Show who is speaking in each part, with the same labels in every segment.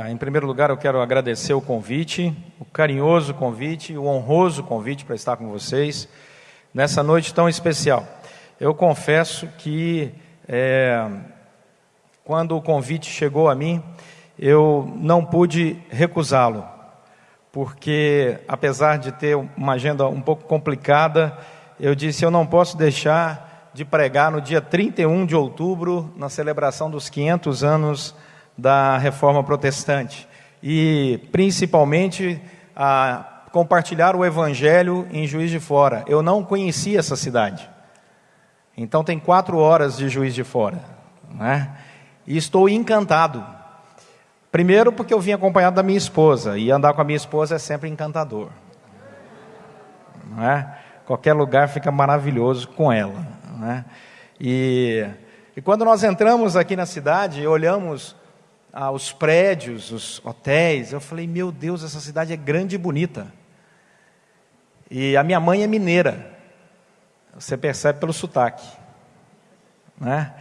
Speaker 1: Em primeiro lugar, eu quero agradecer o convite, o carinhoso convite, o honroso convite para estar com vocês nessa noite tão especial. Eu confesso que quando o convite chegou a mim, eu não pude recusá-lo, porque apesar de ter uma agenda um pouco complicada, eu disse, eu não posso deixar de pregar no dia 31 de outubro, na celebração dos 500 anos da Reforma Protestante, e principalmente compartilhar o Evangelho em Juiz de Fora. Eu não conhecia essa cidade, então tem 4 horas de Juiz de Fora, né? E estou encantado. Primeiro porque eu vim acompanhado da minha esposa, e andar com a minha esposa é sempre encantador, não é? Qualquer lugar fica maravilhoso com ela, né? E quando nós entramos aqui na cidade e olhamos os prédios, os hotéis, eu falei, meu Deus, essa cidade é grande e bonita. E a minha mãe é mineira, você percebe pelo sotaque, né?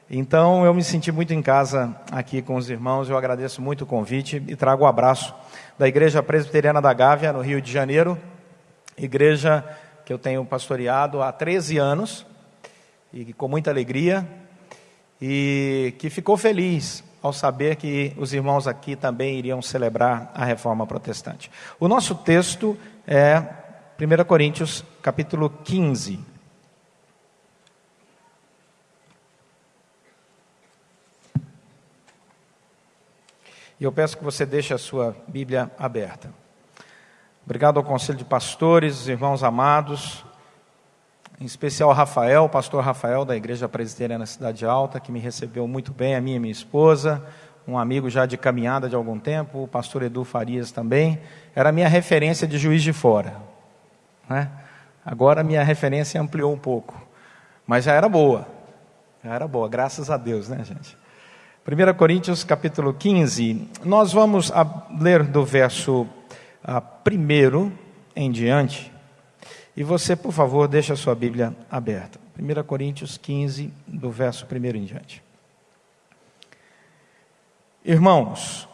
Speaker 1: Então eu me senti muito em casa aqui com os irmãos, eu agradeço muito o convite e trago o abraço da Igreja Presbiteriana da Gávea, no Rio de Janeiro, igreja que eu tenho pastoreado há 13 anos, e com muita alegria, e que ficou feliz ao saber que os irmãos aqui também iriam celebrar a Reforma Protestante. O nosso texto é 1 Coríntios, capítulo 15. E eu peço que você deixe a sua Bíblia aberta. Obrigado ao Conselho de Pastores, irmãos amados, em especial ao Rafael, o pastor Rafael da Igreja Presbiteriana Cidade Alta, que me recebeu muito bem, a minha e minha esposa, um amigo já de caminhada de algum tempo, o pastor Edu Farias também, era a minha referência de Juiz de Fora, né? Agora a minha referência ampliou um pouco, mas já era boa, graças a Deus, né, gente? 1 Coríntios capítulo 15, nós vamos ler do verso 1 em diante, e você, por favor, deixa a sua Bíblia aberta. 1 Coríntios 15, do verso 1 em diante. Irmãos,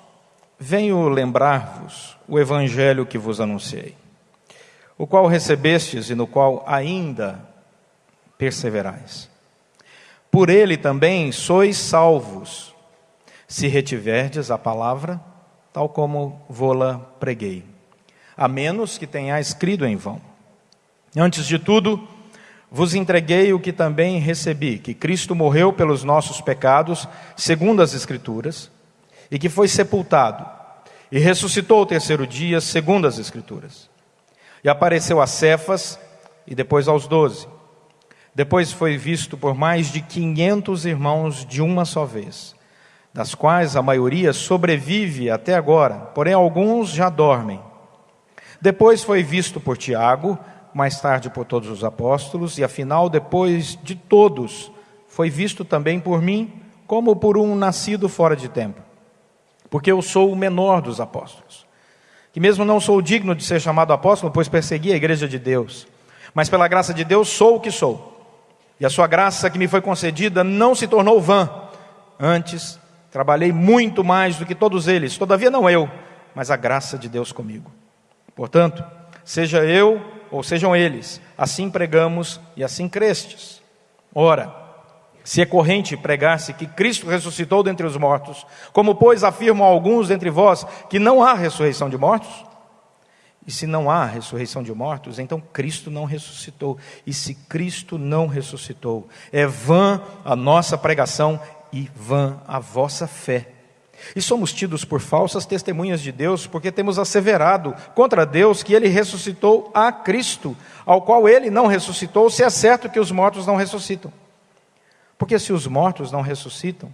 Speaker 1: venho lembrar-vos o Evangelho que vos anunciei, o qual recebestes e no qual ainda perseverais. Por ele também sois salvos, se retiverdes a palavra, tal como vô-la preguei, a menos que tenhais crido em vão. Antes de tudo, vos entreguei o que também recebi, que Cristo morreu pelos nossos pecados, segundo as Escrituras, e que foi sepultado, e ressuscitou ao 3º dia, segundo as Escrituras. E apareceu a Cefas, e depois aos 12. Depois foi visto por mais de 500 irmãos de uma só vez, das quais a maioria sobrevive até agora, porém alguns já dormem. Depois foi visto por Tiago, mais tarde por todos os apóstolos, e afinal, depois de todos, foi visto também por mim, como por um nascido fora de tempo, porque eu sou o menor dos apóstolos, que mesmo não sou digno de ser chamado apóstolo, pois persegui a igreja de Deus, mas pela graça de Deus sou o que sou, e a sua graça que me foi concedida não se tornou vã, antes trabalhei muito mais do que todos eles, todavia não eu, mas a graça de Deus comigo. Portanto, seja eu ou sejam eles, assim pregamos e assim crestes. Ora, se é corrente pregar-se que Cristo ressuscitou dentre os mortos, como pois afirmam alguns dentre vós que não há ressurreição de mortos? E se não há ressurreição de mortos, então Cristo não ressuscitou. E se Cristo não ressuscitou, é vã a nossa pregação e vã a vossa fé. E somos tidos por falsas testemunhas de Deus, porque temos asseverado contra Deus que Ele ressuscitou a Cristo, ao qual Ele não ressuscitou, se é certo que os mortos não ressuscitam. Porque se os mortos não ressuscitam,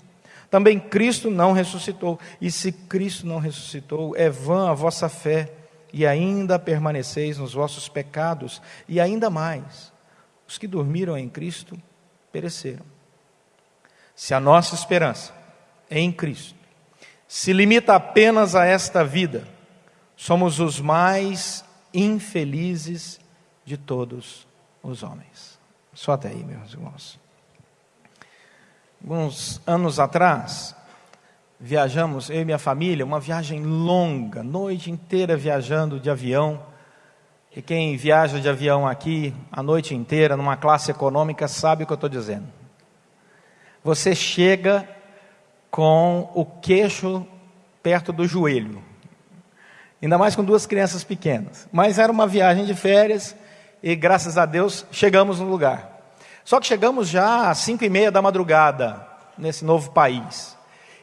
Speaker 1: também Cristo não ressuscitou. E se Cristo não ressuscitou, é vã a vossa fé, e ainda permaneceis nos vossos pecados, e ainda mais, os que dormiram em Cristo pereceram. Se a nossa esperança em Cristo se limita apenas a esta vida, somos os mais infelizes de todos os homens. Só até aí, meus irmãos. Alguns anos atrás, viajamos, eu e minha família, uma viagem longa, noite inteira viajando de avião. E quem viaja de avião aqui a noite inteira, numa classe econômica, sabe o que eu estou dizendo. Você chega com o queixo perto do joelho. Ainda mais com 2 crianças pequenas. Mas era uma viagem de férias e, graças a Deus, chegamos no lugar. Só que chegamos já às 5h30 da madrugada, nesse novo país.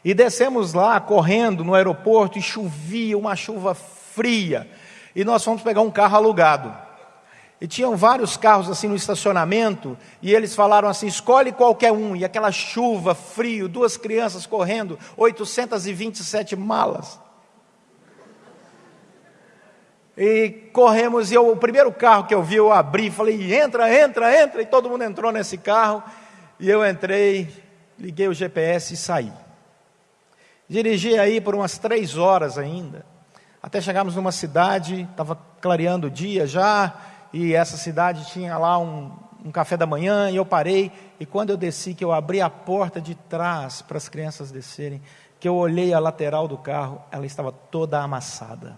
Speaker 1: E descemos lá, correndo no aeroporto, e chovia, uma chuva fria. E nós fomos pegar um carro alugado. E tinham vários carros assim no estacionamento, e eles falaram assim, escolhe qualquer um. E aquela chuva, frio, 2 crianças correndo, 827 malas. E corremos, e o primeiro carro que eu vi, eu abri, falei, entra, e todo mundo entrou nesse carro. E eu entrei, liguei o GPS e saí. Dirigi aí por umas 3 horas ainda, até chegarmos numa cidade, estava clareando o dia já, e essa cidade tinha lá um café da manhã, e eu parei, e quando eu desci, que eu abri a porta de trás para as crianças descerem, que eu olhei a lateral do carro, ela estava toda amassada.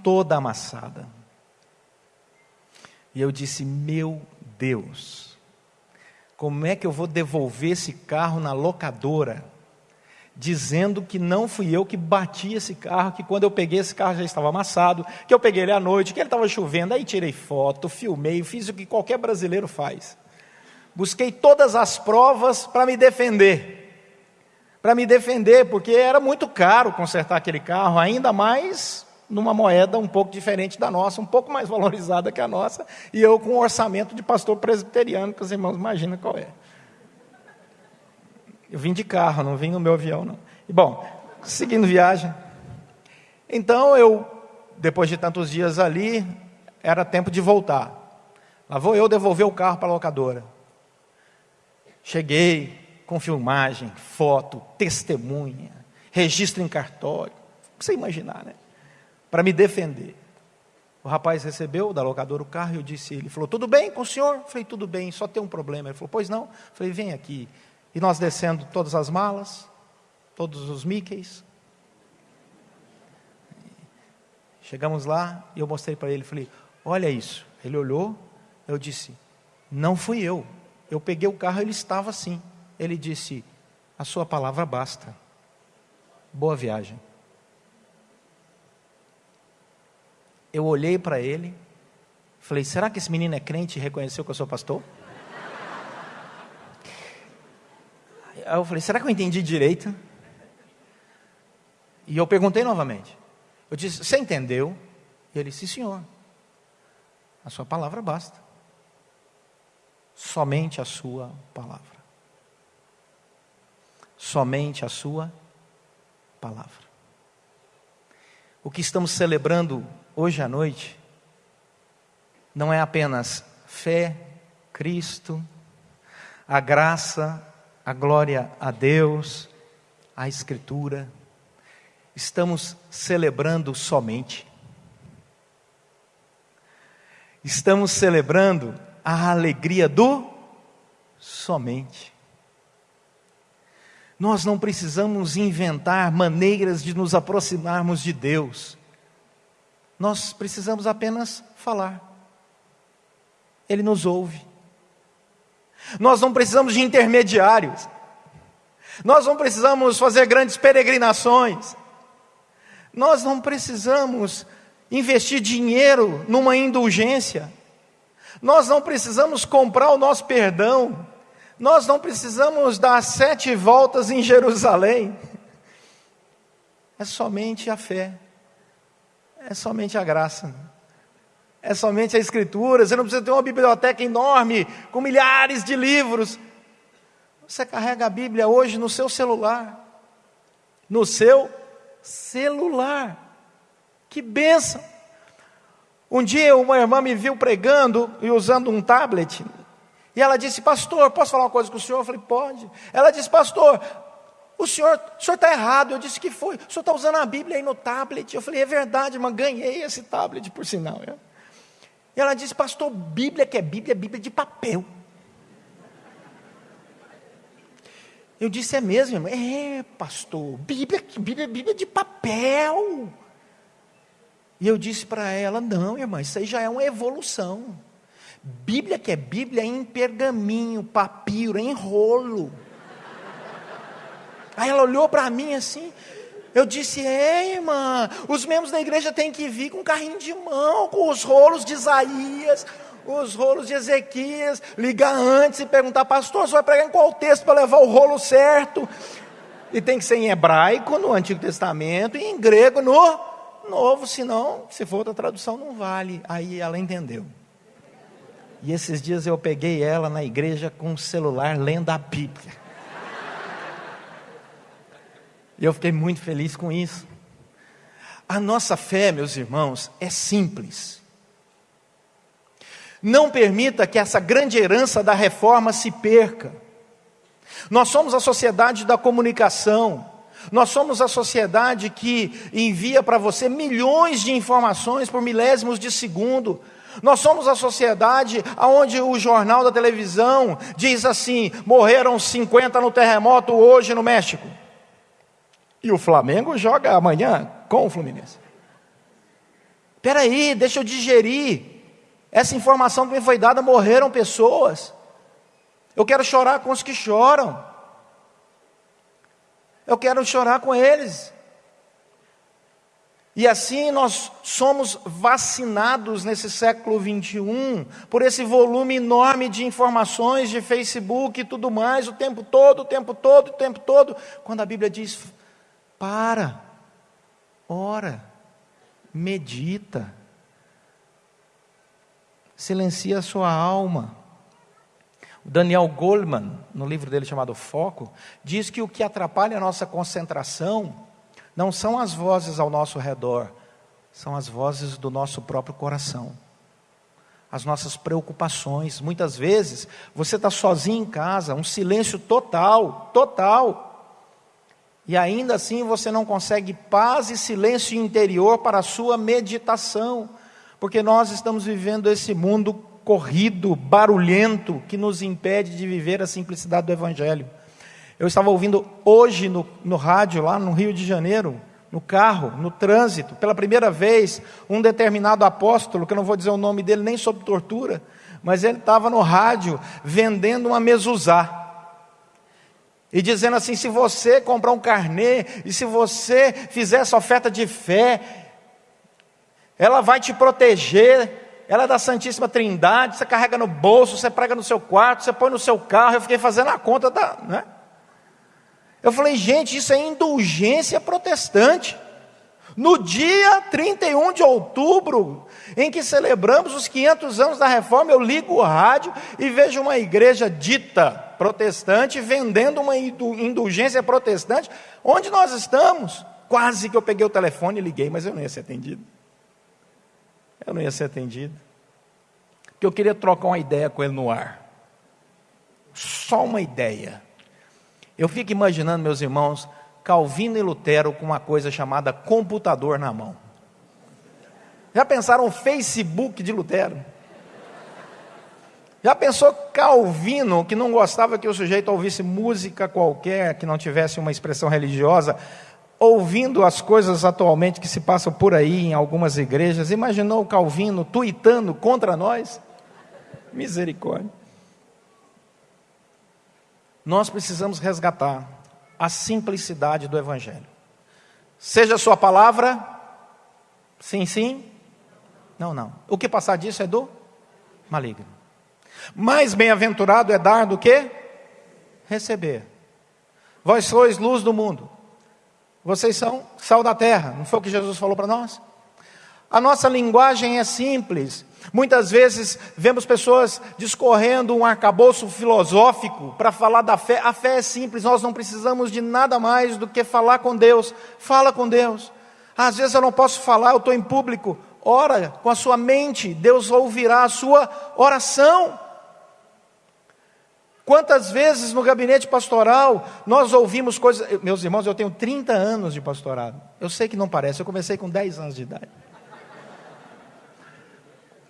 Speaker 1: Toda amassada. E eu disse, meu Deus, como é que eu vou devolver esse carro na locadora, dizendo que não fui eu que bati esse carro, que quando eu peguei esse carro já estava amassado, que eu peguei ele à noite, que ele estava chovendo, aí tirei foto, filmei, fiz o que qualquer brasileiro faz. Busquei todas as provas para me defender, porque era muito caro consertar aquele carro, ainda mais numa moeda um pouco diferente da nossa, um pouco mais valorizada que a nossa, e eu com um orçamento de pastor presbiteriano, que os irmãos imaginam qual é. Eu vim de carro, não vim no meu avião, não. E bom, seguindo viagem. Então depois de tantos dias ali, era tempo de voltar. Lá vou eu devolver o carro para a locadora. Cheguei com filmagem, foto, testemunha, registro em cartório. Você imaginar, né? Para me defender. O rapaz recebeu da locadora o carro e ele falou, tudo bem com o senhor? Eu falei, tudo bem, só tem um problema. Ele falou, pois não? Eu falei, vem aqui. E nós descendo todas as malas, todos os Mickeys. Chegamos lá e eu mostrei para ele, falei, olha isso. Ele olhou, eu disse, não fui eu. Eu peguei o carro, ele estava assim. Ele disse, a sua palavra basta. Boa viagem. Eu olhei para ele, falei, será que esse menino é crente e reconheceu que eu sou pastor? Aí eu falei, será que eu entendi direito? E eu perguntei novamente. Eu disse, você entendeu? E ele disse, sim, senhor. A sua palavra basta. Somente a sua palavra. Somente a sua palavra. O que estamos celebrando hoje à noite não é apenas fé, Cristo, a graça, a glória a Deus, a Escritura. Estamos celebrando somente. Estamos celebrando a alegria do somente. Nós não precisamos inventar maneiras de nos aproximarmos de Deus. Nós precisamos apenas falar. Ele nos ouve. Nós não precisamos de intermediários. Nós não precisamos fazer grandes peregrinações. Nós não precisamos investir dinheiro numa indulgência. Nós não precisamos comprar o nosso perdão. Nós não precisamos dar 7 voltas em Jerusalém. É somente a fé. É somente a graça. É somente a Escritura. Você não precisa ter uma biblioteca enorme, com milhares de livros. Você carrega a Bíblia hoje no seu celular. No seu celular. Que bênção! Um dia uma irmã me viu pregando e usando um tablet. E ela disse, pastor, posso falar uma coisa com o senhor? Eu falei, pode. Ela disse, pastor, o senhor está errado. Eu disse, que foi? O senhor está usando a Bíblia aí no tablet. Eu falei, é verdade, irmã, ganhei esse tablet, por sinal. E ela disse, pastor, Bíblia que é Bíblia de papel. Eu disse, é mesmo, irmão? É, pastor, Bíblia de papel. E eu disse para ela, não, irmã, isso aí já é uma evolução. Bíblia que é Bíblia em pergaminho, papiro, em rolo. Aí ela olhou para mim assim, eu disse, irmã, os membros da igreja têm que vir com um carrinho de mão, com os rolos de Isaías, os rolos de Ezequias, ligar antes e perguntar, pastor, você vai pregar em qual texto para levar o rolo certo? E tem que ser em hebraico, no Antigo Testamento, e em grego, no Novo, senão, se for outra tradução, não vale. Aí ela entendeu. E esses dias eu peguei ela na igreja com o celular lendo a Bíblia. E eu fiquei muito feliz com isso. A nossa fé, meus irmãos, é simples. Não permita que essa grande herança da reforma se perca. Nós somos a sociedade da comunicação. Nós somos a sociedade que envia para você milhões de informações por milésimos de segundo. Nós somos a sociedade onde o jornal da televisão diz assim, morreram 50 no terremoto hoje no México. E o Flamengo joga amanhã com o Fluminense. Espera aí, deixa eu digerir. Essa informação que me foi dada, morreram pessoas. Eu quero chorar com os que choram. Eu quero chorar com eles. E assim nós somos vacinados nesse século 21 por esse volume enorme de informações de Facebook e tudo mais, o tempo todo. Quando a Bíblia diz, para, ora, medita, silencia a sua alma. O Daniel Goleman, no livro dele chamado Foco, diz que o que atrapalha a nossa concentração não são as vozes ao nosso redor, são as vozes do nosso próprio coração, as nossas preocupações. Muitas vezes você está sozinho em casa, um silêncio total, e ainda assim você não consegue paz e silêncio interior para a sua meditação, porque nós estamos vivendo esse mundo corrido, barulhento, que nos impede de viver a simplicidade do Evangelho. Eu estava ouvindo hoje no rádio, lá no Rio de Janeiro, no carro, no trânsito, pela primeira vez, um determinado apóstolo, que eu não vou dizer o nome dele nem sob tortura, mas ele estava no rádio vendendo uma mezuzá. E dizendo assim, se você comprar um carnê, e se você fizer essa oferta de fé, ela vai te proteger, ela é da Santíssima Trindade, você carrega no bolso, você prega no seu quarto, você põe no seu carro. Eu fiquei fazendo a conta né? Eu falei, gente, isso é indulgência protestante. No dia 31 de outubro, em que celebramos os 500 anos da Reforma, eu ligo o rádio e vejo uma igreja dita protestante vendendo uma indulgência protestante. Onde nós estamos? Quase que eu peguei o telefone e liguei, mas eu não ia ser atendido. Porque eu queria trocar uma ideia com ele no ar. Só uma ideia. Eu fico imaginando, meus irmãos, Calvino e Lutero com uma coisa chamada computador na mão. Já pensaram o Facebook de Lutero? Já pensou Calvino, que não gostava que o sujeito ouvisse música qualquer, que não tivesse uma expressão religiosa, ouvindo as coisas atualmente que se passam por aí em algumas igrejas? Imaginou o Calvino tuitando contra nós? Misericórdia. Nós precisamos resgatar a simplicidade do Evangelho. Seja a sua palavra, sim, sim, não, não. O que passar disso é do maligno. Mais bem-aventurado é dar do que receber. Vós sois luz do mundo. Vocês são sal da terra. Não foi o que Jesus falou para nós? A nossa linguagem é simples. Muitas vezes vemos pessoas discorrendo um arcabouço filosófico para falar da fé. A fé é simples, nós não precisamos de nada mais do que falar com Deus. Fala com Deus. Às vezes eu não posso falar, eu estou em público. Ora com a sua mente, Deus ouvirá a sua oração. Quantas vezes no gabinete pastoral nós ouvimos coisas... Meus irmãos, eu tenho 30 anos de pastorado. Eu sei que não parece, eu comecei com 10 anos de idade.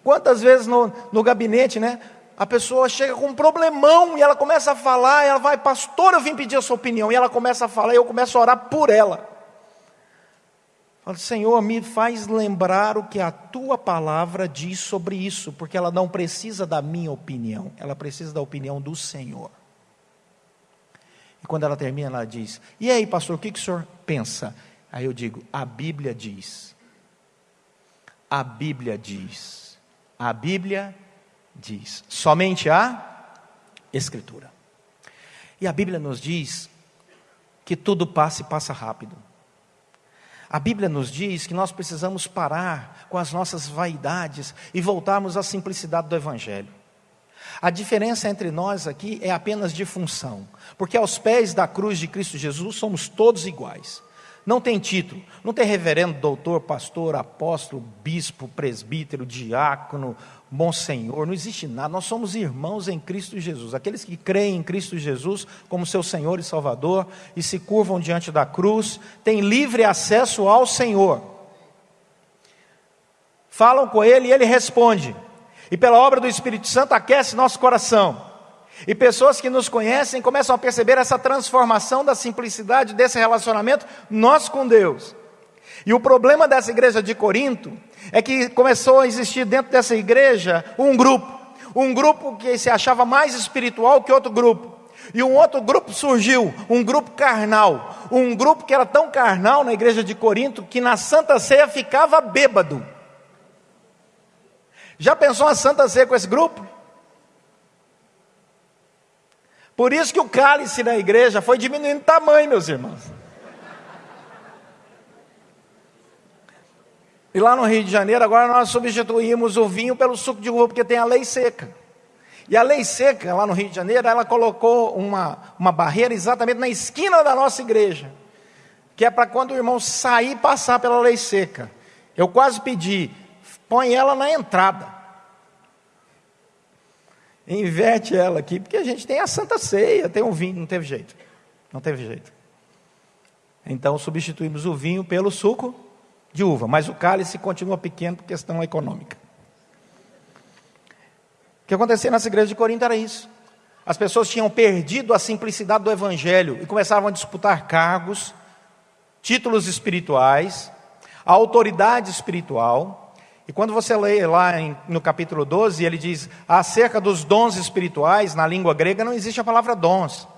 Speaker 1: Quantas vezes no gabinete, né? A pessoa chega com um problemão e ela começa a falar, e ela vai, pastor, eu vim pedir a sua opinião, e ela começa a falar, e eu começo a orar por ela. Falo, Senhor, me faz lembrar o que a tua palavra diz sobre isso, porque ela não precisa da minha opinião, ela precisa da opinião do Senhor. E quando ela termina, ela diz, e aí pastor, o que o senhor pensa? Aí eu digo, a Bíblia diz, a Bíblia diz, a Bíblia diz, somente a Escritura. E a Bíblia nos diz que tudo passa e passa rápido. A Bíblia nos diz que nós precisamos parar com as nossas vaidades e voltarmos à simplicidade do Evangelho. A diferença entre nós aqui é apenas de função, porque aos pés da cruz de Cristo Jesus somos todos iguais. Não tem título, não tem reverendo, doutor, pastor, apóstolo, bispo, presbítero, diácono, monsenhor, não existe nada. Nós somos irmãos em Cristo Jesus. Aqueles que creem em Cristo Jesus como seu Senhor e Salvador e se curvam diante da cruz, têm livre acesso ao Senhor. Falam com Ele e Ele responde. E pela obra do Espírito Santo aquece nosso coração. E pessoas que nos conhecem começam a perceber essa transformação da simplicidade desse relacionamento nosso com Deus. E o problema dessa igreja de Corinto é que começou a existir dentro dessa igreja um grupo que se achava mais espiritual que outro grupo. E um outro grupo surgiu, um grupo carnal, um grupo que era tão carnal na igreja de Corinto que na Santa Ceia ficava bêbado. Já pensou a Santa Ceia com esse grupo? Por isso que o cálice da igreja foi diminuindo de tamanho, meus irmãos. E lá no Rio de Janeiro, agora nós substituímos o vinho pelo suco de uva, porque tem a lei seca. E a lei seca, lá no Rio de Janeiro, ela colocou uma barreira exatamente na esquina da nossa igreja, que é para quando o irmão sair, passar pela lei seca. Eu quase pedi, põe ela na entrada. Inverte ela aqui, porque a gente tem a Santa Ceia, tem um vinho, não teve jeito. Então substituímos o vinho pelo suco de uva, mas o cálice continua pequeno por questão econômica. O que acontecia nessa igreja de Corinto era isso. As pessoas tinham perdido a simplicidade do Evangelho e começavam a disputar cargos, títulos espirituais, a autoridade espiritual. E quando você lê lá no capítulo 12, ele diz, acerca dos dons espirituais, na língua grega não existe a palavra dons.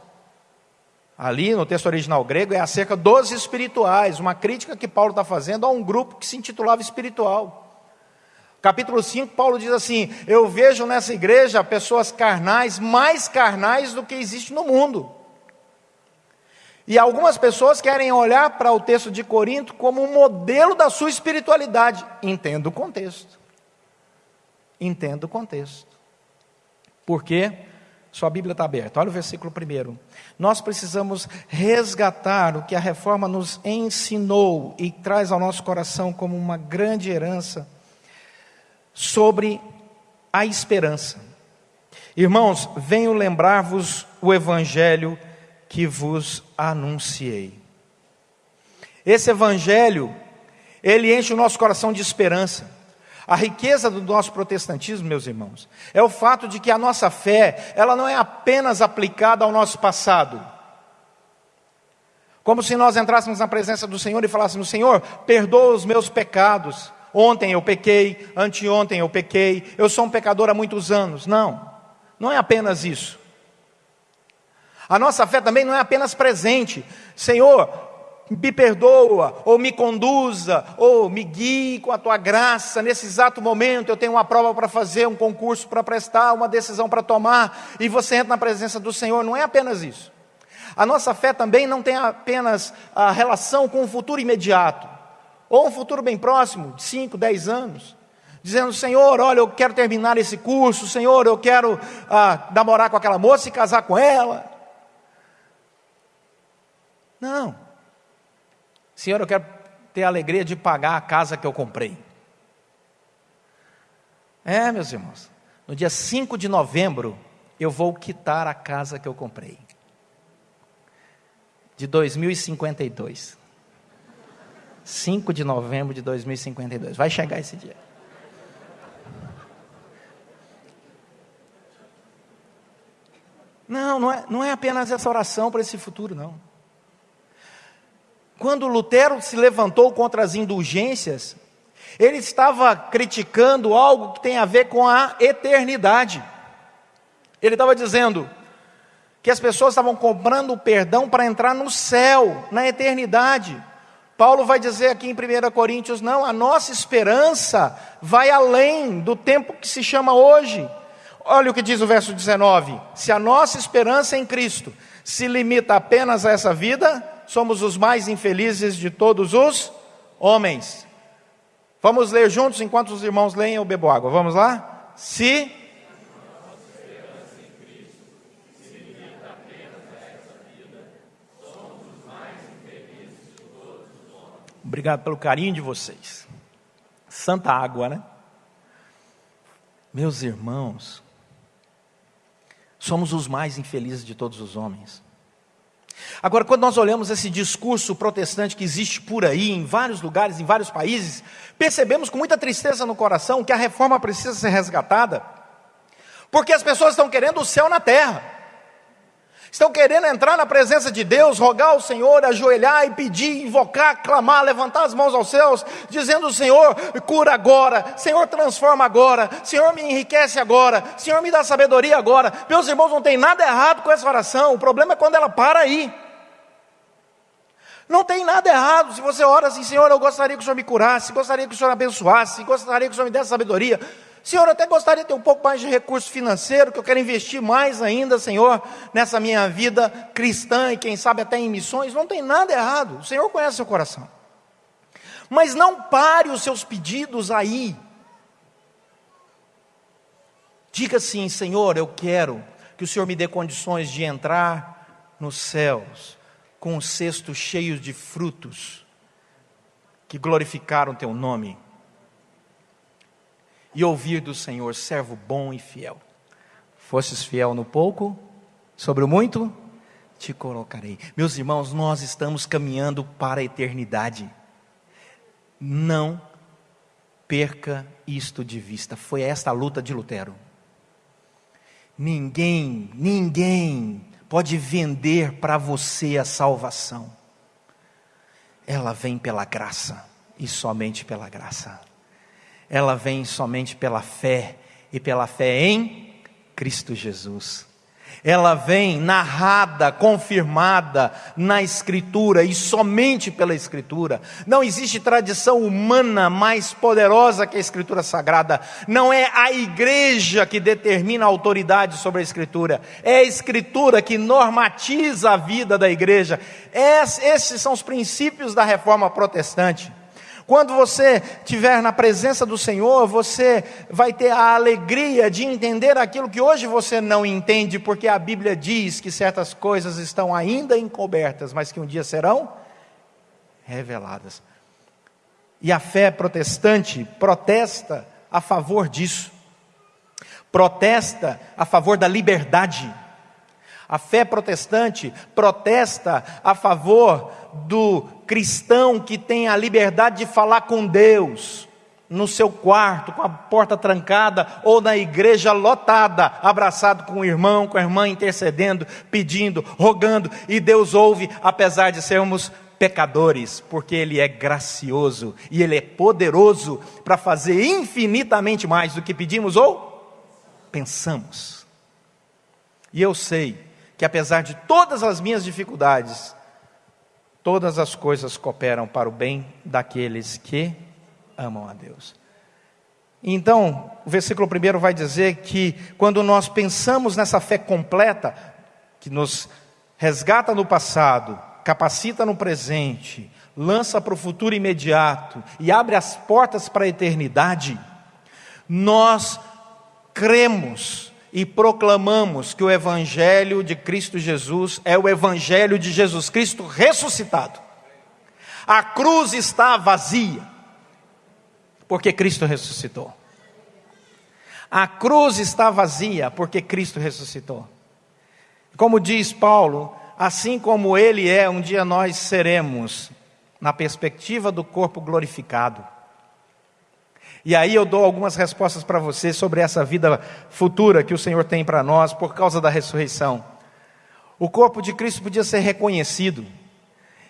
Speaker 1: Ali no texto original grego é acerca dos espirituais, uma crítica que Paulo está fazendo a um grupo que se intitulava espiritual. Capítulo 5, Paulo diz assim, eu vejo nessa igreja pessoas carnais, mais carnais do que existe no mundo. E algumas pessoas querem olhar para o texto de Corinto como um modelo da sua espiritualidade. Entenda o contexto. Por quê? Sua Bíblia está aberta. Olha o versículo 1. Nós precisamos resgatar o que a reforma nos ensinou e traz ao nosso coração como uma grande herança sobre a esperança. Irmãos, venho lembrar-vos o Evangelho que vos anunciei. Esse Evangelho, ele enche o nosso coração de esperança. A riqueza do nosso protestantismo, meus irmãos, é o fato de que a nossa fé, ela não é apenas aplicada ao nosso passado. Como se nós entrássemos na presença do Senhor e falássemos, Senhor, perdoa os meus pecados. Ontem eu pequei, anteontem eu pequei, eu sou um pecador há muitos anos. Não é apenas isso. A nossa fé também não é apenas presente. Senhor, me perdoa, ou me conduza, ou me guie com a tua graça. Nesse exato momento eu tenho uma prova para fazer, um concurso para prestar, uma decisão para tomar, e você entra na presença do Senhor. Não é apenas isso. A nossa fé também não tem apenas a relação com o futuro imediato, ou um futuro bem próximo, de 5, 10 anos. Dizendo, Senhor, olha, eu quero terminar esse curso, Senhor, eu quero namorar com aquela moça e casar com ela. Não. Senhor, eu quero ter a alegria de pagar a casa que eu comprei. Meus irmãos, no dia 5 de novembro, eu vou quitar a casa que eu comprei. De 2052. 5 de novembro de 2052. Vai chegar esse dia. Não é apenas essa oração para esse futuro, não. Quando Lutero se levantou contra as indulgências, ele estava criticando algo que tem a ver com a eternidade. Ele estava dizendo que as pessoas estavam comprando o perdão para entrar no céu, na eternidade. Paulo vai dizer aqui em 1 Coríntios, não, a nossa esperança vai além do tempo que se chama hoje. Olha o que diz o verso 19, se a nossa esperança em Cristo se limita apenas a essa vida, somos os mais infelizes de todos os homens. Vamos ler juntos, enquanto os irmãos leem, eu bebo água, vamos lá? Se a nossa esperança em Cristo se limita apenas a essa vida, somos os mais infelizes de todos os homens. Obrigado pelo carinho de vocês. Santa água, né? Meus irmãos, somos os mais infelizes de todos os homens. Agora, quando nós olhamos esse discurso protestante que existe por aí, em vários lugares, em vários países, percebemos com muita tristeza no coração que a reforma precisa ser resgatada, porque as pessoas estão querendo o céu na terra, estão querendo entrar na presença de Deus, rogar ao Senhor, ajoelhar e pedir, invocar, clamar, levantar as mãos aos céus, dizendo: Senhor, cura agora, Senhor, transforma agora, Senhor, me enriquece agora, Senhor, me dá sabedoria agora. Meus irmãos, não tem nada errado com essa oração, o problema é quando ela para aí. Não tem nada errado se você ora assim: Senhor, eu gostaria que o Senhor me curasse, gostaria que o Senhor abençoasse, gostaria que o Senhor me desse sabedoria. Senhor, eu até gostaria de ter um pouco mais de recurso financeiro, que eu quero investir mais ainda, Senhor, nessa minha vida cristã e quem sabe até em missões. Não tem nada errado, o Senhor conhece seu coração. Mas não pare os seus pedidos aí. Diga assim: Senhor, eu quero que o Senhor me dê condições de entrar nos céus com um cesto cheio de frutos que glorificaram teu nome. E ouvir do Senhor: servo bom e fiel. Fostes fiel no pouco, sobre o muito te colocarei. Meus irmãos, nós estamos caminhando para a eternidade. Não perca isto de vista. Foi esta a luta de Lutero. Ninguém pode vender para você a salvação. Ela vem pela graça e somente pela graça. Ela vem somente pela fé, e pela fé em Cristo Jesus. Ela vem narrada, confirmada na Escritura, e somente pela Escritura. Não existe tradição humana mais poderosa que a Escritura Sagrada. Não é a igreja que determina a autoridade sobre a Escritura, é a Escritura que normatiza a vida da igreja. Esses são os princípios da reforma protestante. Quando você estiver na presença do Senhor, você vai ter a alegria de entender aquilo que hoje você não entende, porque a Bíblia diz que certas coisas estão ainda encobertas, mas que um dia serão reveladas. E a fé protestante protesta a favor disso, protesta a favor da liberdade. A fé protestante protesta a favor do cristão que tem a liberdade de falar com Deus, no seu quarto, com a porta trancada, ou na igreja lotada, abraçado com o irmão, com a irmã, intercedendo, pedindo, rogando, e Deus ouve, apesar de sermos pecadores, porque Ele é gracioso, e Ele é poderoso para fazer infinitamente mais do que pedimos ou pensamos. E eu sei que apesar de todas as minhas dificuldades, todas as coisas cooperam para o bem daqueles que amam a Deus. Então, o versículo 1 vai dizer que quando nós pensamos nessa fé completa, que nos resgata no passado, capacita no presente, lança para o futuro imediato e abre as portas para a eternidade, nós cremos e proclamamos que o Evangelho de Cristo Jesus é o Evangelho de Jesus Cristo ressuscitado. A cruz está vazia, porque Cristo ressuscitou. A cruz está vazia, porque Cristo ressuscitou. Como diz Paulo, assim como Ele é, um dia nós seremos, na perspectiva do corpo glorificado. E aí eu dou algumas respostas para você sobre essa vida futura que o Senhor tem para nós por causa da ressurreição. O corpo de Cristo podia ser reconhecido.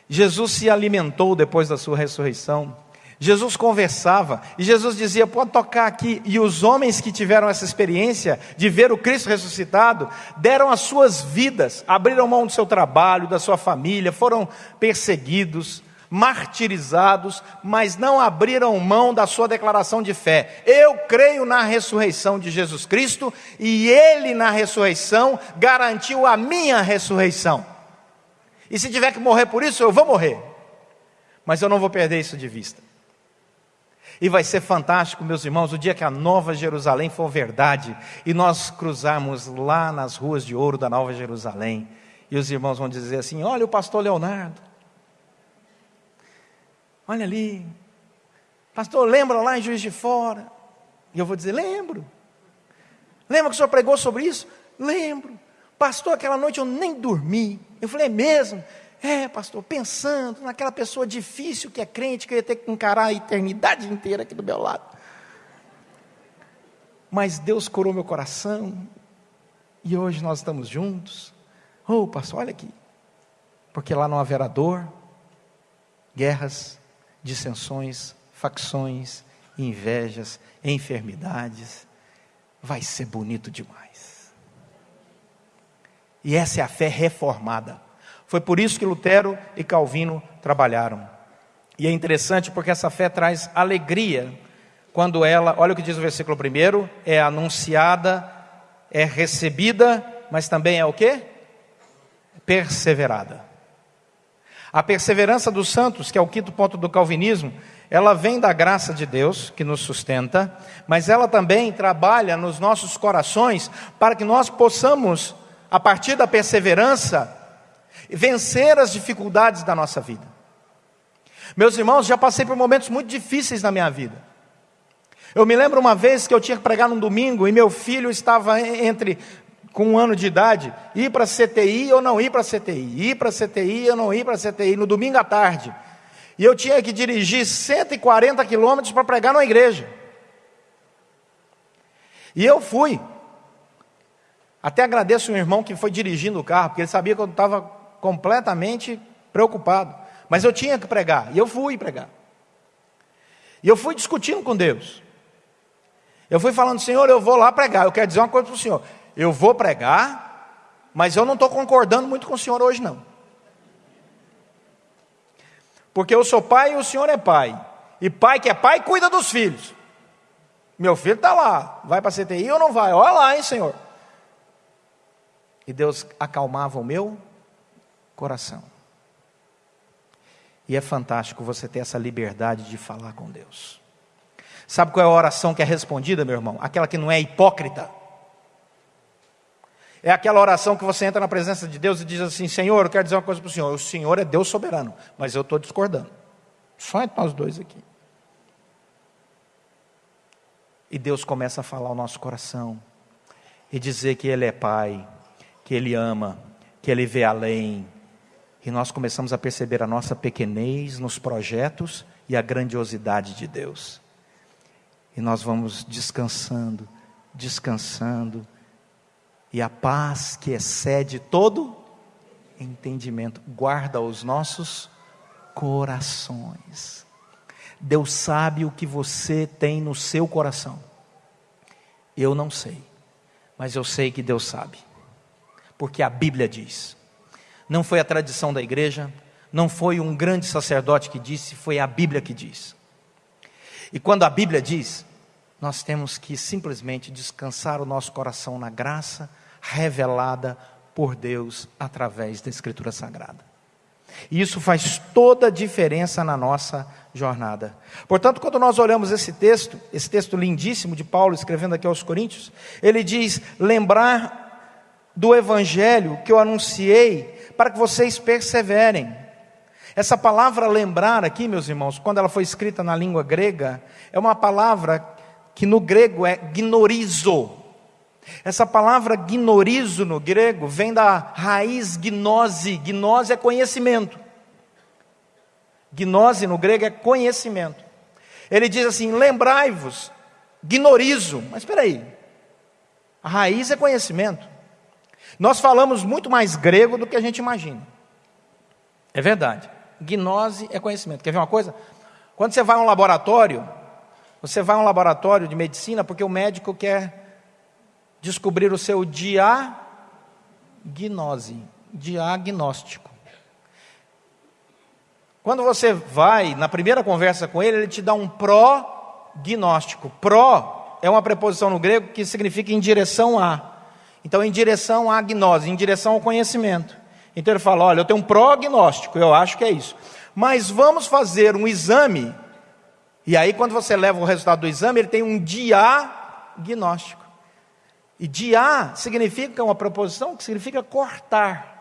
Speaker 1: Jesus se alimentou depois da sua ressurreição. Jesus conversava, e Jesus dizia, pode tocar aqui. E os homens que tiveram essa experiência de ver o Cristo ressuscitado, deram as suas vidas, abriram mão do seu trabalho, da sua família, foram perseguidos, martirizados, mas não abriram mão da sua declaração de fé. Eu creio na ressurreição de Jesus Cristo, e Ele na ressurreição garantiu a minha ressurreição. E se tiver que morrer por isso, eu vou morrer. Mas eu não vou perder isso de vista. E vai ser fantástico, meus irmãos, o dia que a Nova Jerusalém for verdade, e nós cruzarmos lá nas ruas de ouro da Nova Jerusalém, e os irmãos vão dizer assim, olha o pastor Leonardo, olha ali, pastor, lembra lá em Juiz de Fora? E eu vou dizer, lembra que o senhor pregou sobre isso? Lembro, pastor, aquela noite eu nem dormi. Eu falei, é mesmo? É, pastor, pensando naquela pessoa difícil que é crente, que eu ia ter que encarar a eternidade inteira aqui do meu lado. Mas Deus curou meu coração, e hoje nós estamos juntos. Oh, pastor, olha aqui, porque lá não haverá dor, guerras, dissensões, facções, invejas, enfermidades. Vai ser bonito demais. E essa é a fé reformada. Foi por isso que Lutero e Calvino trabalharam. E é interessante porque essa fé traz alegria quando ela, olha o que diz o versículo 1, é anunciada, é recebida, mas também é o quê? Perseverada. A perseverança dos santos, que é o quinto ponto do calvinismo, ela vem da graça de Deus, que nos sustenta, mas ela também trabalha nos nossos corações, para que nós possamos, a partir da perseverança, vencer as dificuldades da nossa vida. Meus irmãos, já passei por momentos muito difíceis na minha vida. Eu me lembro uma vez que eu tinha que pregar num domingo, e meu filho estava com 1 ano de idade, ir para a CTI ou não ir para a CTI, ir para a CTI ou não ir para a CTI, no domingo à tarde. E eu tinha que dirigir 140 quilômetros para pregar numa igreja. E eu fui. Até agradeço um irmão que foi dirigindo o carro, porque ele sabia que eu estava completamente preocupado. Mas eu tinha que pregar, e eu fui pregar. E eu fui discutindo com Deus. Eu fui falando, Senhor, eu vou lá pregar. Eu quero dizer uma coisa para o Senhor. Eu vou pregar, mas eu não estou concordando muito com o Senhor hoje não. Porque eu sou pai e o Senhor é pai. E pai que é pai cuida dos filhos. Meu filho está lá, vai para a CTI ou não vai? Olha lá, hein, Senhor. E Deus acalmava o meu coração. E é fantástico você ter essa liberdade de falar com Deus. Sabe qual é a oração que é respondida, meu irmão? Aquela que não é hipócrita. É aquela oração que você entra na presença de Deus e diz assim, Senhor, eu quero dizer uma coisa para o Senhor. O Senhor é Deus soberano, mas eu estou discordando. Só entre nós dois aqui. E Deus começa a falar ao nosso coração. E dizer que Ele é Pai, que Ele ama, que Ele vê além. E nós começamos a perceber a nossa pequenez nos projetos e a grandiosidade de Deus. E nós vamos descansando, descansando. E a paz que excede todo entendimento, guarda os nossos corações. Deus sabe o que você tem no seu coração. Eu não sei, mas eu sei que Deus sabe. Porque a Bíblia diz. Não foi a tradição da igreja, não foi um grande sacerdote que disse, foi a Bíblia que diz. E quando a Bíblia diz, nós temos que simplesmente descansar o nosso coração na graça revelada por Deus através da Escritura Sagrada. E isso faz toda a diferença na nossa jornada. Portanto, quando nós olhamos esse texto lindíssimo de Paulo, escrevendo aqui aos Coríntios, ele diz, lembrar do Evangelho que eu anunciei, para que vocês perseverem. Essa palavra lembrar aqui, meus irmãos, quando ela foi escrita na língua grega, é uma palavra que no grego é gnorizo. Essa palavra gnorizo no grego vem da raiz gnose. Gnose é conhecimento. Gnose no grego é conhecimento. Ele diz assim, lembrai-vos, gnorizo. Mas espera aí, a raiz é conhecimento. Nós falamos muito mais grego do que a gente imagina. É verdade. Gnose é conhecimento. Quer ver uma coisa? Quando você vai a um laboratório de medicina porque o médico quer descobrir o seu diagnóstico. Quando você vai, na primeira conversa com ele te dá um prognóstico. Pró é uma preposição no grego que significa em direção a. Então, em direção à gnose, em direção ao conhecimento. Então ele fala, olha, eu tenho um prognóstico, eu acho que é isso. Mas vamos fazer um exame. E aí, quando você leva o resultado do exame, ele tem um diagnóstico. E dia significa uma preposição que significa cortar.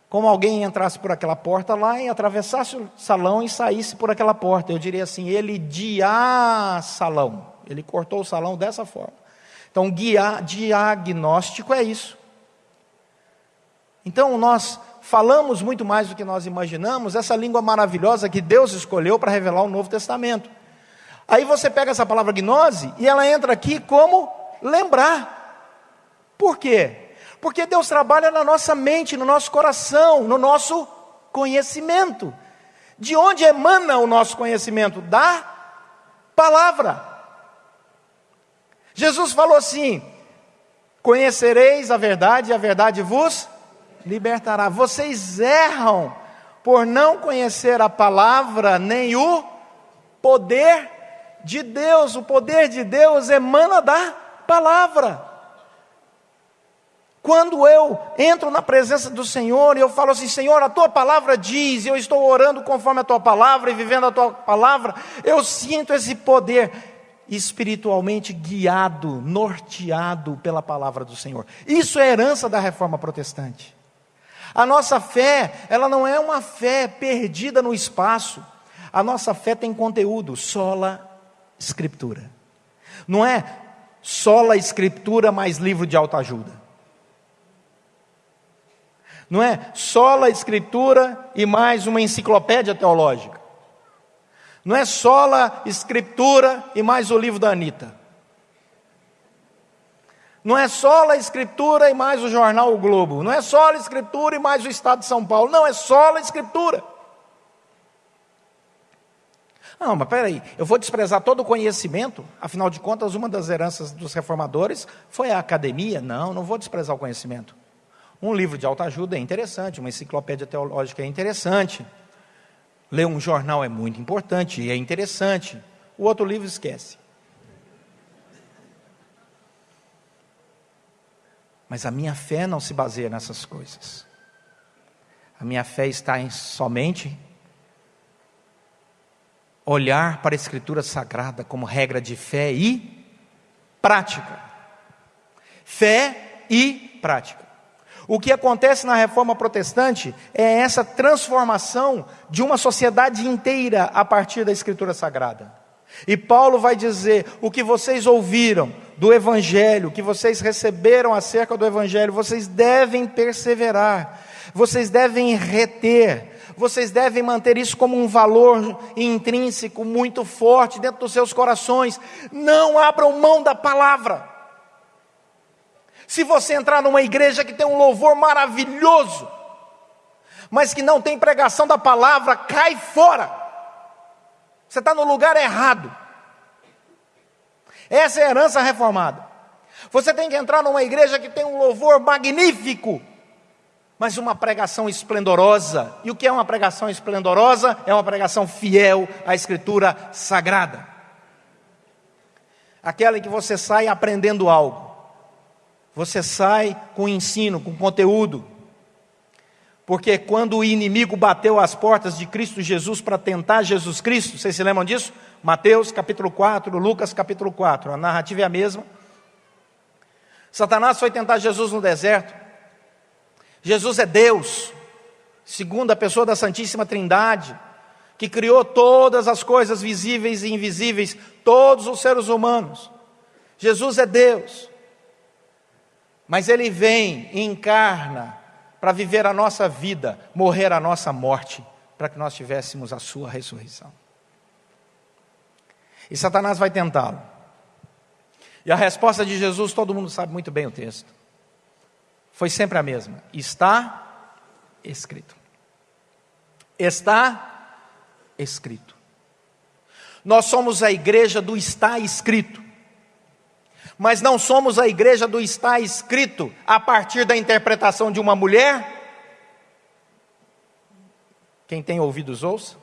Speaker 1: Como alguém entrasse por aquela porta lá e atravessasse o salão e saísse por aquela porta. Eu diria assim, ele salão. Ele cortou o salão dessa forma. Então, diagnóstico é isso. Então, nós falamos muito mais do que nós imaginamos, essa língua maravilhosa que Deus escolheu para revelar o Novo Testamento. Aí você pega essa palavra gnose e ela entra aqui como lembrar. Por quê? Porque Deus trabalha na nossa mente, no nosso coração, no nosso conhecimento. De onde emana o nosso conhecimento? Da palavra. Jesus falou assim, conhecereis a verdade e a verdade vos libertará. Vocês erram por não conhecer a palavra nem o poder de Deus. O poder de Deus emana da palavra. Quando eu entro na presença do Senhor e eu falo assim, Senhor, a Tua palavra diz, eu estou orando conforme a Tua palavra e vivendo a Tua palavra, eu sinto esse poder espiritualmente guiado, norteado pela palavra do Senhor. Isso é herança da Reforma Protestante. A nossa fé, ela não é uma fé perdida no espaço. A nossa fé tem conteúdo, sola Escritura. Não é sola Escritura mais livro de autoajuda. Não é sola Escritura e mais uma enciclopédia teológica. Não é sola Escritura e mais o livro da Anitta. Não é sola Escritura e mais o jornal O Globo. Não é sola Escritura e mais o Estado de São Paulo. Não, é sola Escritura. Não, mas peraí, eu vou desprezar todo o conhecimento? Afinal de contas, uma das heranças dos reformadores foi a academia? Não, não vou desprezar o conhecimento. Um livro de autoajuda é interessante, uma enciclopédia teológica é interessante. Ler um jornal é muito importante e é interessante. O outro livro esquece. Mas a minha fé não se baseia nessas coisas. A minha fé está em somente olhar para a Escritura Sagrada como regra de fé e prática. Fé e prática. O que acontece na Reforma Protestante é essa transformação de uma sociedade inteira a partir da Escritura Sagrada. E Paulo vai dizer, o que vocês ouviram do Evangelho, o que vocês receberam acerca do Evangelho, vocês devem perseverar, vocês devem reter, vocês devem manter isso como um valor intrínseco muito forte dentro dos seus corações. Não abram mão da palavra. Se você entrar numa igreja que tem um louvor maravilhoso, mas que não tem pregação da palavra, cai fora. Você está no lugar errado. Essa é a herança reformada. Você tem que entrar numa igreja que tem um louvor magnífico, mas uma pregação esplendorosa. E o que é uma pregação esplendorosa? É uma pregação fiel à Escritura Sagrada. Aquela em que você sai aprendendo algo. Você sai com ensino, com conteúdo. Porque quando o inimigo bateu às portas de Cristo Jesus para tentar Jesus Cristo, vocês se lembram disso? Mateus capítulo 4, Lucas capítulo 4, a narrativa é a mesma. Satanás foi tentar Jesus no deserto. Jesus é Deus, segunda pessoa da Santíssima Trindade, que criou todas as coisas visíveis e invisíveis, todos os seres humanos. Jesus é Deus. Mas Ele vem e encarna para viver a nossa vida, morrer a nossa morte, para que nós tivéssemos a sua ressurreição. E Satanás vai tentá-lo. E a resposta de Jesus, todo mundo sabe muito bem o texto. foi sempre a mesma: está escrito. Está escrito. Nós somos a igreja do está escrito, mas não somos a igreja do está escrito a partir da interpretação de uma mulher. Quem tem ouvidos ouça.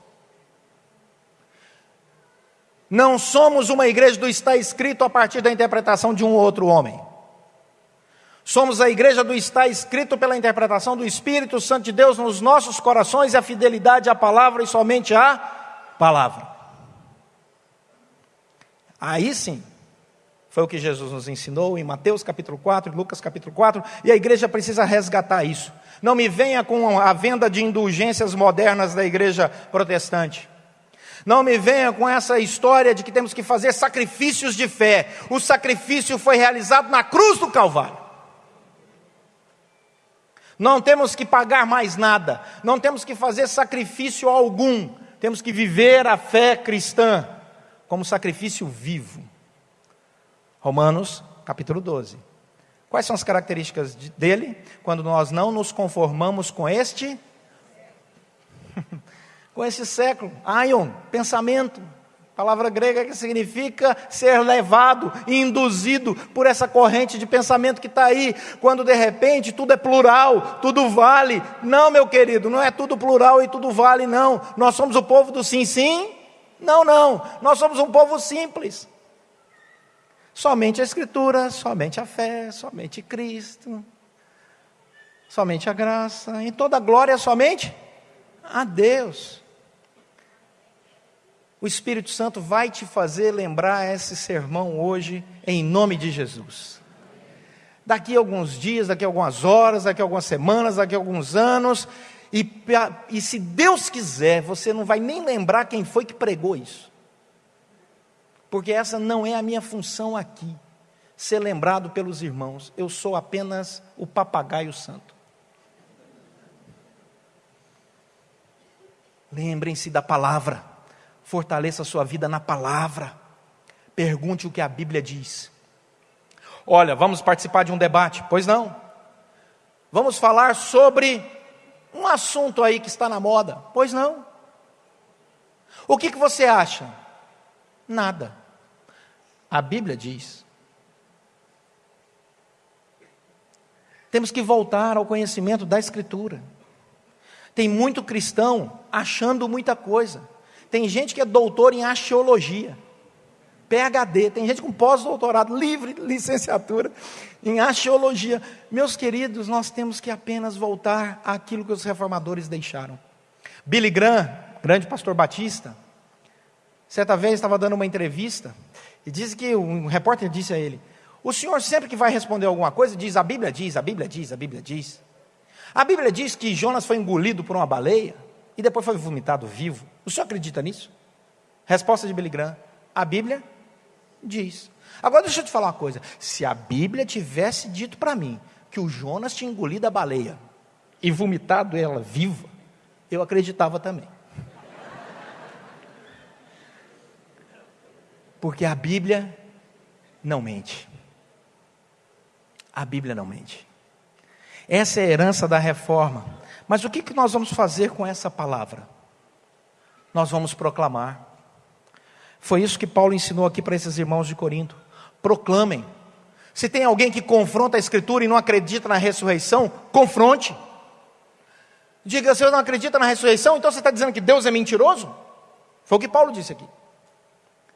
Speaker 1: Não somos uma igreja do está escrito a partir da interpretação de um outro homem. Somos a igreja do está escrito pela interpretação do Espírito Santo de Deus nos nossos corações e a fidelidade à palavra e somente à palavra. Aí sim, foi o que Jesus nos ensinou em Mateus capítulo 4, Lucas capítulo 4, e a igreja precisa resgatar isso. Não me venha com a venda de indulgências modernas da igreja protestante. Não me venha com essa história de que temos que fazer sacrifícios de fé. O sacrifício foi realizado na cruz do Calvário. Não temos que pagar mais nada. Não temos que fazer sacrifício algum. Temos que viver a fé cristã como sacrifício vivo. Romanos capítulo 12. Quais são as características dele? Quando nós não nos conformamos com este século. Aion, pensamento, palavra grega que significa ser levado e induzido por essa corrente de pensamento que está aí, quando de repente tudo é plural, tudo vale. Não, meu querido, não é tudo plural e tudo vale, não. Nós somos o povo do sim, sim, não, não. Nós somos um povo simples. Somente a Escritura, somente a fé, somente Cristo, somente a graça, e toda a glória somente a Deus. O Espírito Santo vai te fazer lembrar esse sermão hoje, em nome de Jesus. Daqui a alguns dias, daqui a algumas horas, daqui a algumas semanas, daqui a alguns anos, e se Deus quiser, você não vai nem lembrar quem foi que pregou isso. Porque essa não é a minha função aqui, ser lembrado pelos irmãos. Eu sou apenas o papagaio santo. Lembrem-se da palavra. Fortaleça a sua vida na palavra. Pergunte o que a Bíblia diz. Olha, vamos participar de um debate? Pois não. Vamos falar sobre um assunto aí que está na moda? Pois não. O que você acha? Nada. A Bíblia diz. Temos que voltar ao conhecimento da Escritura. Tem muito cristão achando muita coisa. Tem gente que é doutor em arqueologia, PhD, tem gente com pós-doutorado, livre de licenciatura em arqueologia. Meus queridos, nós temos que apenas voltar àquilo que os reformadores deixaram. Billy Graham, grande pastor batista, certa vez estava dando uma entrevista, e disse que um repórter disse a ele: o senhor sempre que vai responder alguma coisa, diz a Bíblia diz, a Bíblia diz, a Bíblia diz. A Bíblia diz que Jonas foi engolido por uma baleia, e depois foi vomitado vivo. O senhor acredita nisso? Resposta de Billy Graham: a Bíblia diz. Agora deixa eu te falar uma coisa. Se a Bíblia tivesse dito para mim que o Jonas tinha engolido a baleia e vomitado ela viva, eu acreditava também. Porque a Bíblia não mente. A Bíblia não mente. Essa é a herança da reforma. Mas o que nós vamos fazer com essa palavra? Nós vamos proclamar. Foi isso que Paulo ensinou aqui para esses irmãos de Corinto. Proclamem. Se tem alguém que confronta a Escritura e não acredita na ressurreição, confronte. Diga: se eu não acredito na ressurreição, então você está dizendo que Deus é mentiroso? Foi o que Paulo disse aqui.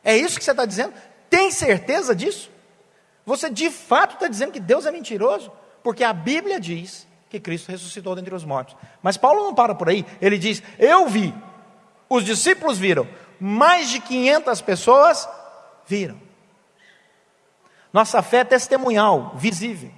Speaker 1: É isso que você está dizendo? Tem certeza disso? Você de fato está dizendo que Deus é mentiroso? Porque a Bíblia diz que Cristo ressuscitou dentre os mortos. Mas Paulo não para por aí. Ele diz: eu vi, os discípulos viram, mais de 500 pessoas viram. Nossa fé é testemunhal, visível.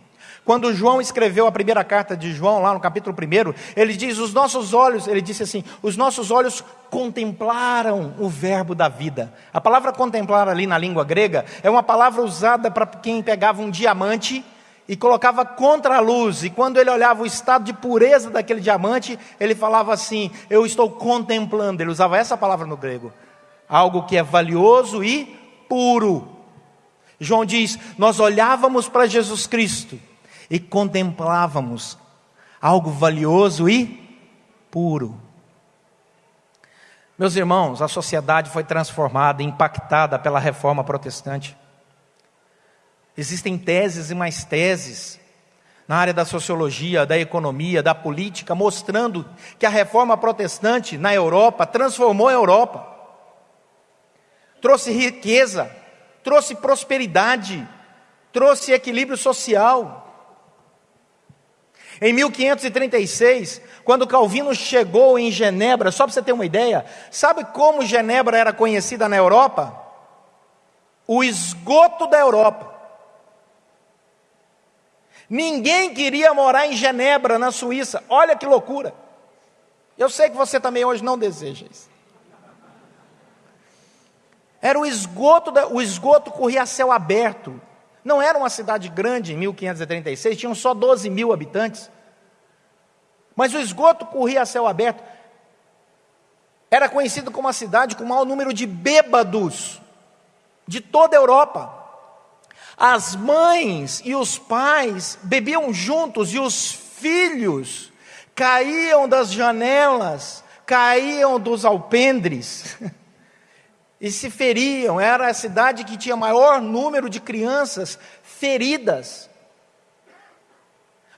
Speaker 1: Quando João escreveu a primeira carta de João, lá no capítulo 1, ele diz: os nossos olhos, ele disse assim, os nossos olhos contemplaram o verbo da vida. A palavra contemplar ali na língua grega é uma palavra usada para quem pegava um diamante e colocava contra a luz, e quando ele olhava o estado de pureza daquele diamante, ele falava assim: eu estou contemplando. Ele usava essa palavra no grego, algo que é valioso e puro. João diz: nós olhávamos para Jesus Cristo, e contemplávamos algo valioso e puro. Meus irmãos, a sociedade foi transformada, impactada pela reforma protestante. Existem teses e mais teses na área da sociologia, da economia, da política, mostrando que a reforma protestante na Europa transformou a Europa. Trouxe riqueza, trouxe prosperidade, trouxe equilíbrio social. Em 1536, quando Calvino chegou em Genebra, só para você ter uma ideia, sabe como Genebra era conhecida na Europa? O esgoto da Europa. Ninguém queria morar em Genebra, na Suíça. Olha que loucura. Eu sei que você também hoje não deseja isso. Era o esgoto corria a céu aberto. Não era uma cidade grande em 1536, tinham só 12 mil habitantes. Mas o esgoto corria a céu aberto. Era conhecido como uma cidade com o maior número de bêbados de toda a Europa. As mães e os pais bebiam juntos e os filhos caíam das janelas, caíam dos alpendres e se feriam. Era a cidade que tinha maior número de crianças feridas,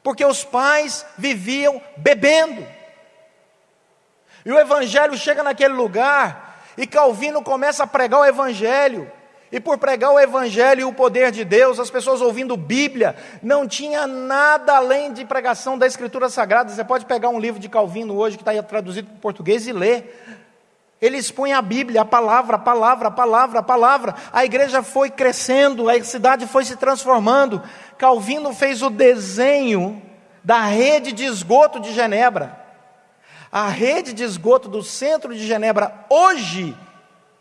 Speaker 1: porque os pais viviam bebendo. E o evangelho chega naquele lugar e Calvino começa a pregar o evangelho. E por pregar o evangelho e o poder de Deus, as pessoas ouvindo Bíblia, não tinha nada além de pregação da Escritura Sagrada. Você pode pegar um livro de Calvino hoje, que está traduzido para o português, e ler. Ele expõe a Bíblia, a palavra, a palavra, a palavra, a palavra. A igreja foi crescendo, a cidade foi se transformando. Calvino fez o desenho da rede de esgoto de Genebra. A rede de esgoto do centro de Genebra, hoje,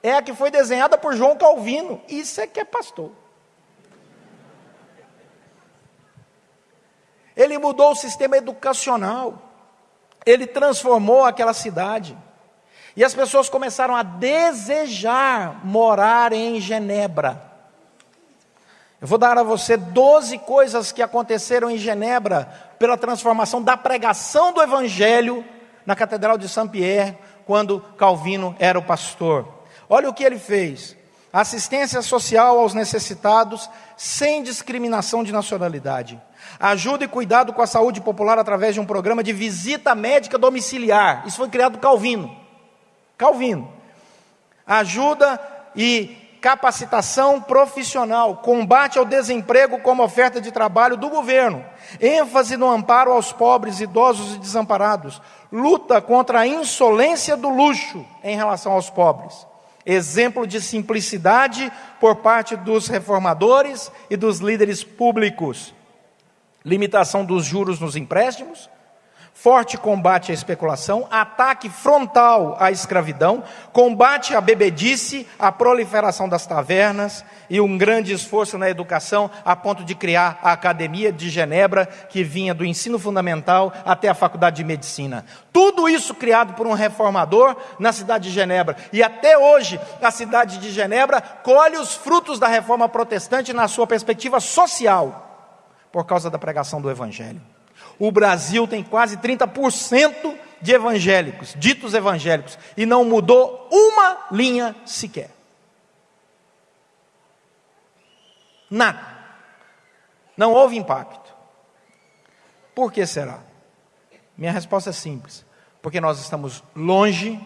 Speaker 1: é a que foi desenhada por João Calvino. Isso é que é pastor. Ele mudou o sistema educacional. Ele transformou aquela cidade. E as pessoas começaram a desejar morar em Genebra. Eu vou dar a você 12 coisas que aconteceram em Genebra pela transformação da pregação do Evangelho na Catedral de Saint-Pierre, quando Calvino era o pastor. Olha o que ele fez: assistência social aos necessitados, sem discriminação de nacionalidade. Ajuda e cuidado com a saúde popular através de um programa de visita médica domiciliar. Isso foi criado por Calvino. Ajuda e capacitação profissional, combate ao desemprego como oferta de trabalho do governo, ênfase no amparo aos pobres, idosos e desamparados, luta contra a insolência do luxo em relação aos pobres. Exemplo de simplicidade por parte dos reformadores e dos líderes públicos. Limitação dos juros nos empréstimos, forte combate à especulação, ataque frontal à escravidão, combate à bebedice, à proliferação das tavernas e um grande esforço na educação a ponto de criar a Academia de Genebra, que vinha do ensino fundamental até a Faculdade de Medicina. Tudo isso criado por um reformador na cidade de Genebra. E até hoje a cidade de Genebra colhe os frutos da reforma protestante na sua perspectiva social, por causa da pregação do Evangelho. O Brasil tem quase 30% de evangélicos, ditos evangélicos, e não mudou uma linha sequer. Nada. Não houve impacto. Por que será? Minha resposta é simples: porque nós estamos longe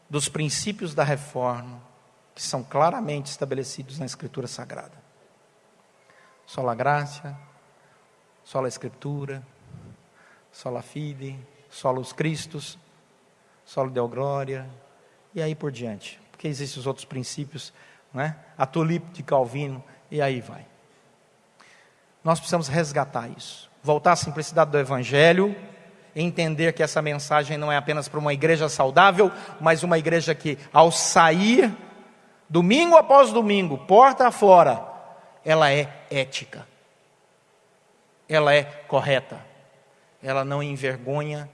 Speaker 1: dos princípios da reforma, que são claramente estabelecidos na Escritura Sagrada. Sola gratia, sola Escritura, sola fide, solus Christus, solo Deo gloria, e aí por diante. Porque existem os outros princípios, não é? A tulipe de Calvino, e aí vai. Nós precisamos resgatar isso, voltar à simplicidade do Evangelho, entender que essa mensagem não é apenas para uma igreja saudável, mas uma igreja que, ao sair, domingo após domingo, porta afora, ela é ética. Ela é correta, ela não envergonha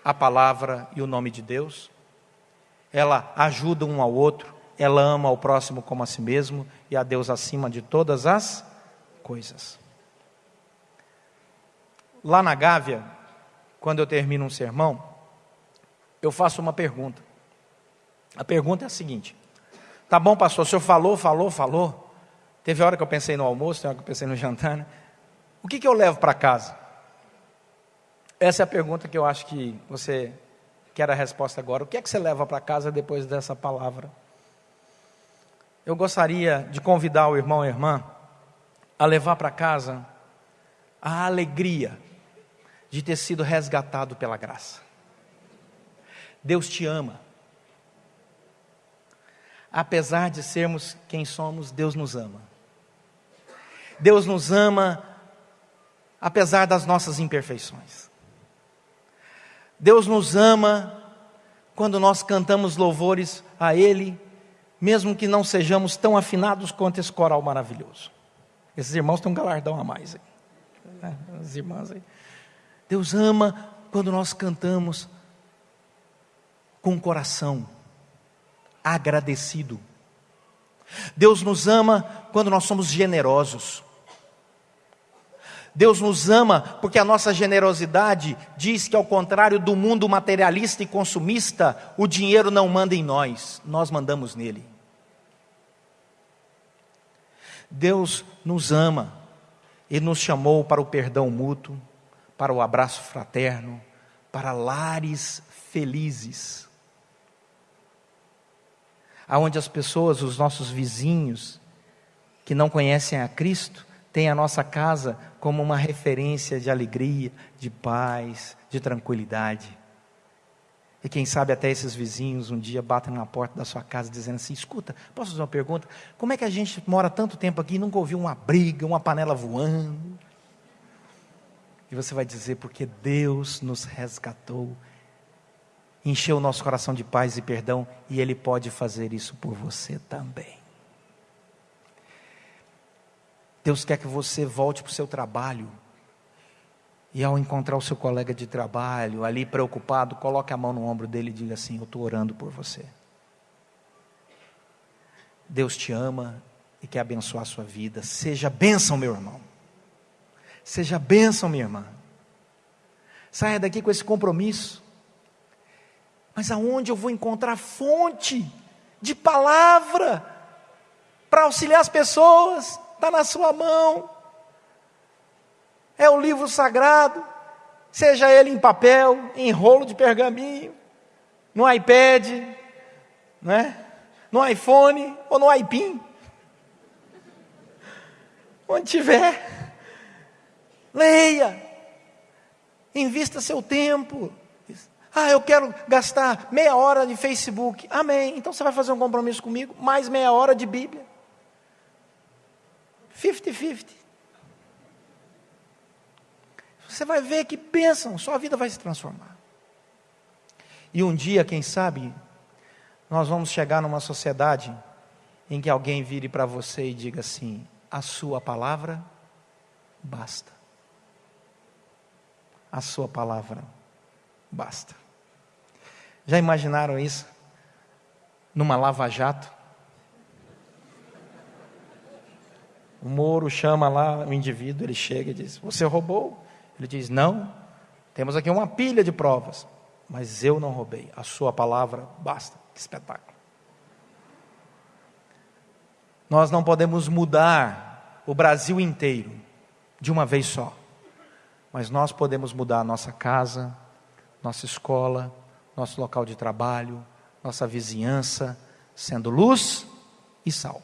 Speaker 1: a palavra e o nome de Deus, ela ajuda um ao outro, ela ama ao próximo como a si mesmo e a Deus acima de todas as coisas. Lá na Gávea, quando eu termino um sermão, eu faço uma pergunta. A pergunta é a seguinte: tá bom, pastor, o senhor falou. Teve hora que eu pensei no almoço, teve hora que eu pensei no jantar, né? O que eu levo para casa? Essa é a pergunta que eu acho que você quer a resposta agora. O que é que você leva para casa depois dessa palavra? Eu gostaria de convidar o irmão e a irmã a levar para casa a alegria de ter sido resgatado pela graça. Deus te ama. Apesar de sermos quem somos, Deus nos ama. Deus nos ama apesar das nossas imperfeições. Deus nos ama quando nós cantamos louvores a Ele, mesmo que não sejamos tão afinados quanto esse coral maravilhoso. Esses irmãos têm um galardão a mais aí. As irmãs aí. Deus ama quando nós cantamos com o coração agradecido. Deus nos ama quando nós somos generosos. Deus nos ama porque a nossa generosidade diz que, ao contrário do mundo materialista e consumista, o dinheiro não manda em nós, nós mandamos nele. Deus nos ama e nos chamou para o perdão mútuo, para o abraço fraterno, para lares felizes, aonde as pessoas, os nossos vizinhos, que não conhecem a Cristo, têm a nossa casa como uma referência de alegria, de paz, de tranquilidade. E quem sabe até esses vizinhos um dia batem na porta da sua casa dizendo assim: escuta, posso fazer uma pergunta? Como é que a gente mora tanto tempo aqui e nunca ouviu uma briga, uma panela voando? E você vai dizer: porque Deus nos resgatou, encheu o nosso coração de paz e perdão, e Ele pode fazer isso por você também. Deus quer que você volte para o seu trabalho, e ao encontrar o seu colega de trabalho, ali preocupado, coloque a mão no ombro dele e diga assim: eu estou orando por você. Deus te ama e quer abençoar a sua vida. Seja bênção, meu irmão. Seja bênção, minha irmã. Saia daqui com esse compromisso. Mas aonde eu vou encontrar fonte de palavra para auxiliar as pessoas? Está na sua mão. É o livro sagrado, seja ele em papel, em rolo de pergaminho, no iPad, né? No iPhone ou no iPin. Onde tiver, leia, invista seu tempo. Eu quero gastar meia hora de Facebook. Amém, então você vai fazer um compromisso comigo, mais meia hora de Bíblia. 50-50. Você vai ver que bênção, sua vida vai se transformar. E um dia, quem sabe, nós vamos chegar numa sociedade em que alguém vire para você e diga assim: a sua palavra basta. A sua palavra basta. Já imaginaram isso? Numa lava-jato? O Moro chama lá o indivíduo, ele chega e diz: você roubou? Ele diz: não, temos aqui uma pilha de provas, mas eu não roubei, a sua palavra basta. Que espetáculo. Nós não podemos mudar o Brasil inteiro de uma vez só, mas nós podemos mudar a nossa casa, nossa escola, nosso local de trabalho, nossa vizinhança, sendo luz e sal.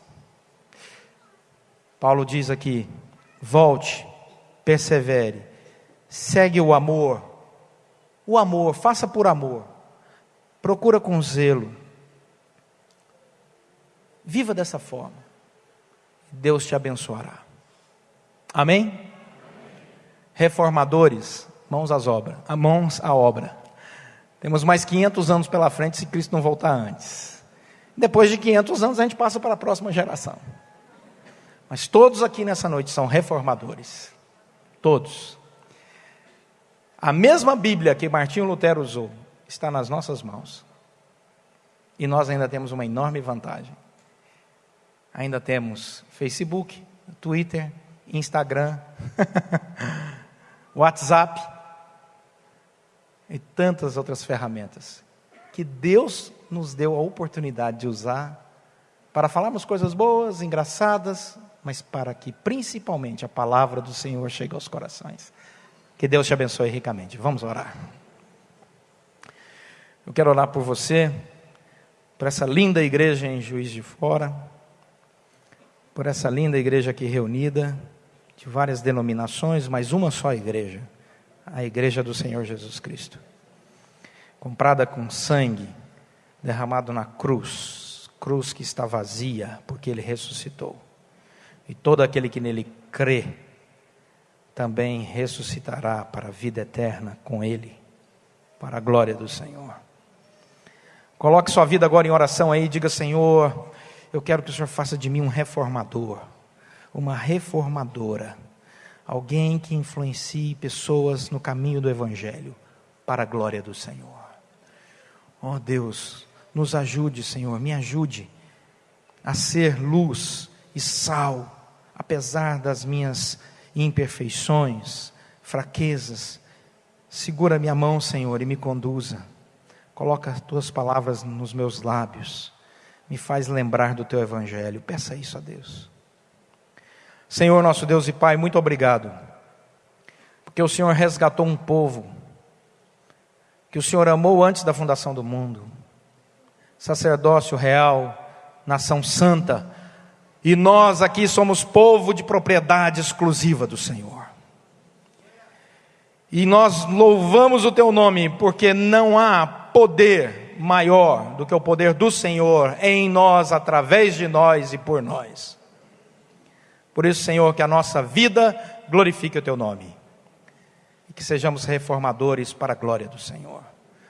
Speaker 1: Paulo diz aqui: volte, persevere, segue o amor, faça por amor, procura com zelo, viva dessa forma, Deus te abençoará. Amém? Reformadores, mãos à obra. Temos mais 500 anos pela frente se Cristo não voltar antes. Depois de 500 anos a gente passa para a próxima geração. Mas todos aqui nessa noite são reformadores. Todos. A mesma Bíblia que Martinho Lutero usou está nas nossas mãos. E nós ainda temos uma enorme vantagem. Ainda temos Facebook, Twitter, Instagram, WhatsApp e tantas outras ferramentas que Deus nos deu a oportunidade de usar para falarmos coisas boas, engraçadas, mas para que principalmente a palavra do Senhor chegue aos corações. Que Deus te abençoe ricamente. Vamos orar. Eu quero orar por você, por essa linda igreja em Juiz de Fora, por essa linda igreja aqui reunida, de várias denominações, mas uma só igreja, a igreja do Senhor Jesus Cristo, comprada com sangue, derramado na cruz, cruz que está vazia, porque Ele ressuscitou, e todo aquele que nele crê, também ressuscitará para a vida eterna com Ele, para a glória do Senhor. Coloque sua vida agora em oração aí, diga: Senhor, eu quero que o Senhor faça de mim um reformador, uma reformadora, alguém que influencie pessoas no caminho do Evangelho, para a glória do Senhor. Ó Deus, nos ajude, Senhor, me ajude a ser luz e sal, apesar das minhas imperfeições, fraquezas. Segura minha mão, Senhor, e me conduza. Coloca as tuas palavras nos meus lábios, me faz lembrar do teu Evangelho. Peça isso a Deus. Senhor, nosso Deus e Pai, muito obrigado, porque o Senhor resgatou um povo, que o Senhor amou antes da fundação do mundo, sacerdócio real, nação santa, e nós aqui somos povo de propriedade exclusiva do Senhor. E nós louvamos o teu nome, porque não há poder maior do que o poder do Senhor em nós, através de nós e por nós. Por isso, Senhor, que a nossa vida glorifique o teu nome, e que sejamos reformadores para a glória do Senhor.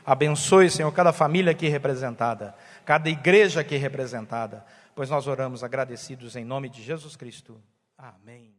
Speaker 1: Abençoe, Senhor, cada família aqui representada, cada igreja aqui representada, pois nós oramos agradecidos em nome de Jesus Cristo. Amém.